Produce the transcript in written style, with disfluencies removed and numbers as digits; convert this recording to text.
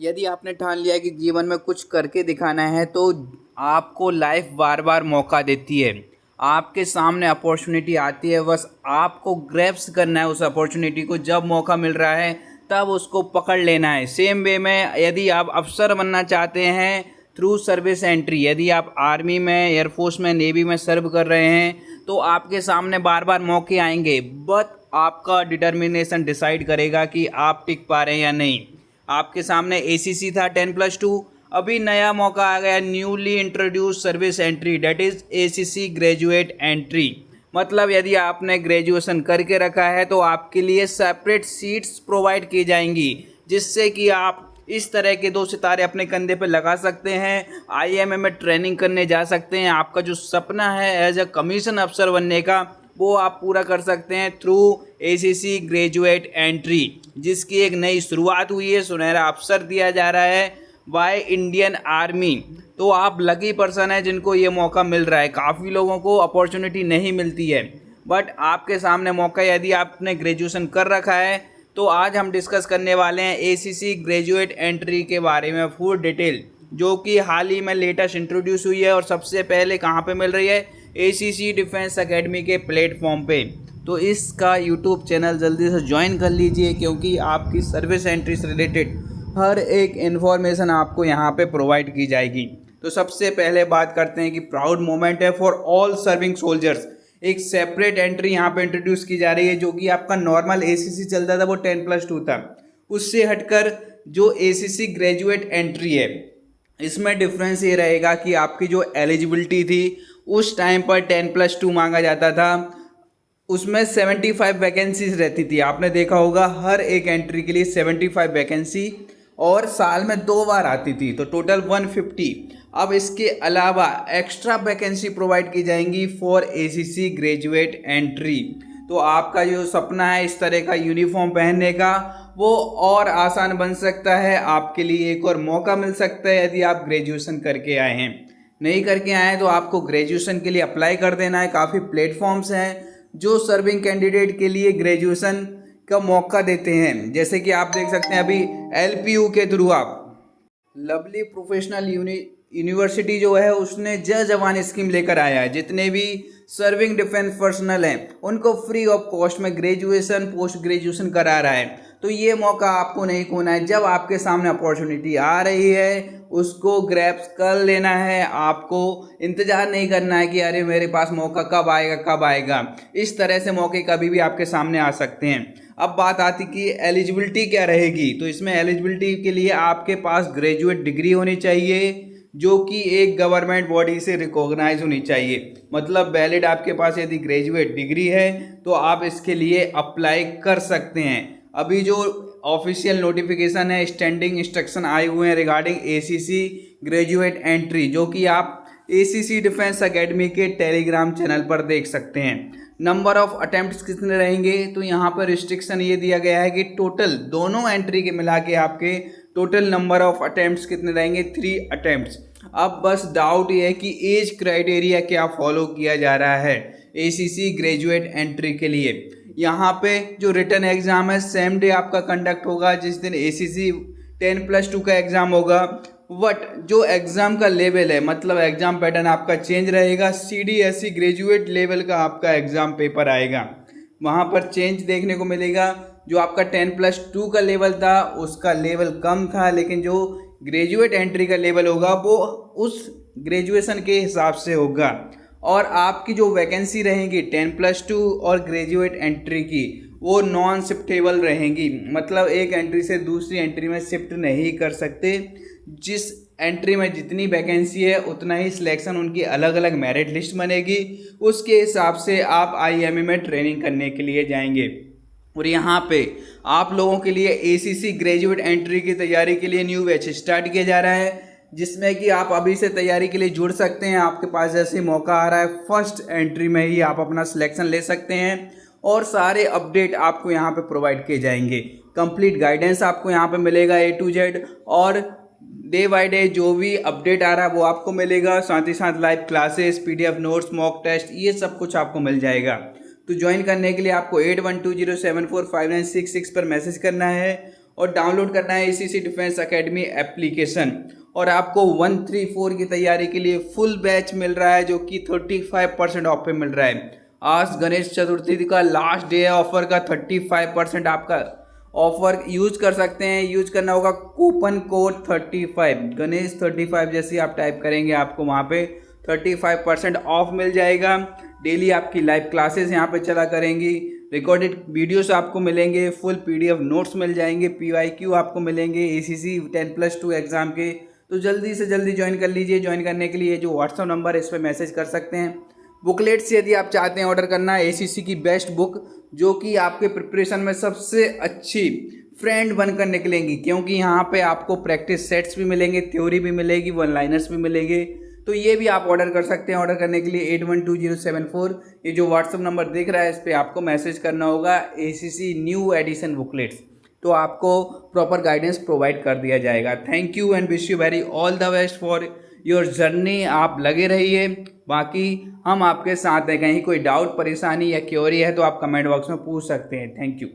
यदि आपने ठान लिया है कि जीवन में कुछ करके दिखाना है तो आपको लाइफ बार बार मौका देती है। आपके सामने अपॉर्चुनिटी आती है, बस आपको ग्रैब्स करना है उस अपॉर्चुनिटी को। जब मौका मिल रहा है तब उसको पकड़ लेना है। सेम वे में यदि आप अफसर बनना चाहते हैं थ्रू सर्विस एंट्री, यदि आप आर्मी में, एयरफोर्स में, नेवी में सर्व कर रहे हैं तो आपके सामने बार बार मौके आएंगे, बट आपका डिटर्मिनेशन डिसाइड करेगा कि आप टिक पा रहे हैं या नहीं। आपके सामने एसीसी था 10+2, अभी नया मौका आ गया, newly introduce service entry, that is ACC graduate entry. मतलब यदि आपने ग्रेजुएशन करके रखा है तो आपके लिए सेपरेट सीट्स प्रोवाइड की जाएंगी, जिससे कि आप इस तरह के 2 सितारे अपने कंधे पे लगा सकते हैं, आईएमए में ट्रेनिंग करने जा सकते हैं। आपका जो सपना है एज अ कमीशन अफसर बनने का, वो आप पूरा कर सकते हैं थ्रू एसीसी ग्रेजुएट एंट्री, जिसकी एक नई शुरुआत हुई है। सुनहरा अवसर दिया जा रहा है बाय इंडियन आर्मी। तो आप लकी पर्सन है जिनको ये मौका मिल रहा है। काफ़ी लोगों को अपॉर्चुनिटी नहीं मिलती है, बट आपके सामने मौका, यदि आपने ग्रेजुएशन कर रखा है तो आज हम डिस्कस करने वाले हैं एसीसी ग्रेजुएट एंट्री के बारे में फुल डिटेल, जो कि हाल ही में लेटेस्ट इंट्रोड्यूस हुई है और सबसे पहले कहाँ पे मिल रही है, एसीसी डिफेंस एकेडमी के प्लेटफॉर्म पे। तो इसका यूट्यूब चैनल जल्दी से ज्वाइन कर लीजिए, क्योंकि आपकी सर्विस एंट्री से रिलेटेड हर एक इन्फॉर्मेशन आपको यहाँ पे प्रोवाइड की जाएगी। तो सबसे पहले बात करते हैं कि प्राउड मोमेंट है फॉर ऑल सर्विंग सोल्जर्स। एक सेपरेट एंट्री यहाँ पे इंट्रोड्यूस की जा रही है। जो कि आपका नॉर्मल एसीसी चलता था वो 10+2 था, उससे हटकर जो एसीसी ग्रेजुएट एंट्री है, इसमें डिफरेंस ये रहेगा कि आपकी जो एलिजिबिलिटी थी उस टाइम पर 10+2 मांगा जाता था, उसमें 75 वैकेंसीज रहती थी। आपने देखा होगा हर एक एंट्री के लिए 75 वैकेंसी, और साल में 2 बार आती थी, तो टोटल 150। अब इसके अलावा एक्स्ट्रा वैकेंसी प्रोवाइड की जाएंगी फॉर एसीसी ग्रेजुएट एंट्री। तो आपका जो सपना है इस तरह का यूनिफॉर्म पहनने का, वो और आसान बन सकता है। आपके लिए एक और मौका मिल सकता है यदि आप ग्रेजुएशन करके आए हैं। नहीं करके आए हैं तो आपको ग्रेजुएशन के लिए अप्लाई कर देना है। काफ़ी प्लेटफॉर्म्स हैं जो सर्विंग कैंडिडेट के लिए ग्रेजुएशन का मौका देते हैं, जैसे कि आप देख सकते हैं अभी एलपीयू के थ्रू आप लवली प्रोफेशनल यूनिवर्सिटी जो है उसने जय जवान स्कीम लेकर आया है। जितने भी सर्विंग डिफेंस पर्सनल हैं उनको फ्री ऑफ कॉस्ट में ग्रेजुएशन, पोस्ट ग्रेजुएशन करा रहा है। तो ये मौका आपको नहीं खोना है। जब आपके सामने अपॉर्चुनिटी आ रही है उसको ग्रैब्स कर लेना है। आपको इंतज़ार नहीं करना है कि अरे मेरे पास मौका कब आएगा कब आएगा। इस तरह से मौके कभी भी आपके सामने आ सकते हैं। अब बात आती कि एलिजिबिलिटी क्या रहेगी। तो इसमें एलिजिबिलिटी के लिए आपके पास ग्रेजुएट डिग्री होनी चाहिए, जो कि एक गवर्नमेंट बॉडी से रिकॉग्नाइज होनी चाहिए। मतलब वैलिड आपके पास यदि ग्रेजुएट डिग्री है तो आप इसके लिए अप्लाई कर सकते हैं। अभी जो ऑफिशियल नोटिफिकेशन है, स्टैंडिंग इंस्ट्रक्शन आए हुए हैं रिगार्डिंग एसीसी ग्रेजुएट एंट्री, जो कि आप एसीसी डिफेंस एकेडमी के टेलीग्राम चैनल पर देख सकते हैं। नंबर ऑफ अटेम्प्ट्स कितने रहेंगे, तो यहाँ पर रिस्ट्रिक्शन ये दिया गया है कि टोटल दोनों एंट्री के मिला के आपके टोटल नंबर ऑफ अटेम्प्ट्स कितने रहेंगे, 3 अटेम्प्ट्स। अब बस डाउट ये है कि एज क्राइटेरिया क्या फॉलो किया जा रहा है एसीसी ग्रेजुएट एंट्री के लिए। यहाँ पे जो रिटन एग्जाम है सेम डे आपका कंडक्ट होगा जिस दिन एसीसी 10+2 का एग्जाम होगा। बट जो एग्ज़ाम का लेवल है, मतलब एग्ज़ाम पैटर्न आपका चेंज रहेगा। सीडीएसई ग्रेजुएट लेवल का आपका एग्ज़ाम पेपर आएगा, वहाँ पर चेंज देखने को मिलेगा। जो आपका 10+2 का लेवल था उसका लेवल कम था, लेकिन जो ग्रेजुएट एंट्री का लेवल होगा वो उस ग्रेजुएशन के हिसाब से होगा। और आपकी जो वैकेंसी रहेंगी 10+2 और ग्रेजुएट एंट्री की, वो नॉन शिफ्टेबल रहेंगी। मतलब एक एंट्री से दूसरी एंट्री में शिफ्ट नहीं कर सकते। जिस एंट्री में जितनी वैकेंसी है उतना ही सिलेक्शन, उनकी अलग अलग मेरिट लिस्ट बनेगी, उसके हिसाब से आप आईएमए में ट्रेनिंग करने के लिए जाएंगे। और यहाँ पे आप लोगों के लिए एसीसी ग्रेजुएट एंट्री की तैयारी के लिए न्यू बैच स्टार्ट किया जा रहा है, जिसमें कि आप अभी से तैयारी के लिए जुड़ सकते हैं। आपके पास जैसे मौका आ रहा है फर्स्ट एंट्री में ही आप अपना सिलेक्शन ले सकते हैं, और सारे अपडेट आपको यहाँ पे प्रोवाइड किए जाएंगे। कंप्लीट गाइडेंस आपको यहाँ पे मिलेगा A to Z, और डे बाय डे जो भी अपडेट आ रहा है वो आपको मिलेगा। साथ ही साथ live classes, PDF notes, mock test, ये सब कुछ आपको मिल जाएगा। तो ज्वाइन करने के लिए आपको 8120745966 पर मैसेज करना है, और डाउनलोड करना है ACC डिफेंस एकेडमी एप्लीकेशन। और आपको 134 की तैयारी के लिए फुल बैच मिल रहा है जो कि 35% ऑफ पे मिल रहा है। आज गणेश चतुर्थी का लास्ट डे है ऑफर का। 35% आपका ऑफर यूज कर सकते हैं। यूज करना होगा कूपन कोड 35 गणेश 35 जैसे आप टाइप करेंगे आपको वहाँ पे 35% ऑफ मिल जाएगा। डेली आपकी लाइव क्लासेस यहाँ पे चला करेंगी, रिकॉर्डेड वीडियोस आपको मिलेंगे, फुल PDF नोट्स मिल जाएंगे, PYQ आपको मिलेंगे ACC 10+2 एग्जाम के। तो जल्दी से जल्दी ज्वाइन कर लीजिए। ज्वाइन करने के लिए जो व्हाट्सअप नंबर है इस पर मैसेज कर सकते हैं। बुकलेट्स यदि आप चाहते हैं ऑर्डर करना है, ACC की बेस्ट बुक जो कि आपके प्रिपरेशन में सबसे अच्छी फ्रेंड बनकर निकलेंगी, क्योंकि यहाँ पे आपको प्रैक्टिस सेट्स भी मिलेंगे, थ्योरी भी मिलेगी, वन लाइनर्स भी मिलेंगे। तो ये भी आप ऑर्डर कर सकते हैं। ऑर्डर करने के लिए 812074 ये जो व्हाट्सअप नंबर दिख रहा है इस पर आपको मैसेज करना होगा ACC न्यू एडिशन बुकलेट्स। तो आपको प्रॉपर गाइडेंस प्रोवाइड कर दिया जाएगा। Thank you and wish you very all the best for your journey. आप लगे रहिए, बाकी हम आपके साथ हैं। कहीं कोई डाउट, परेशानी या क्वेरी है तो आप कमेंट बॉक्स में पूछ सकते हैं। Thank you.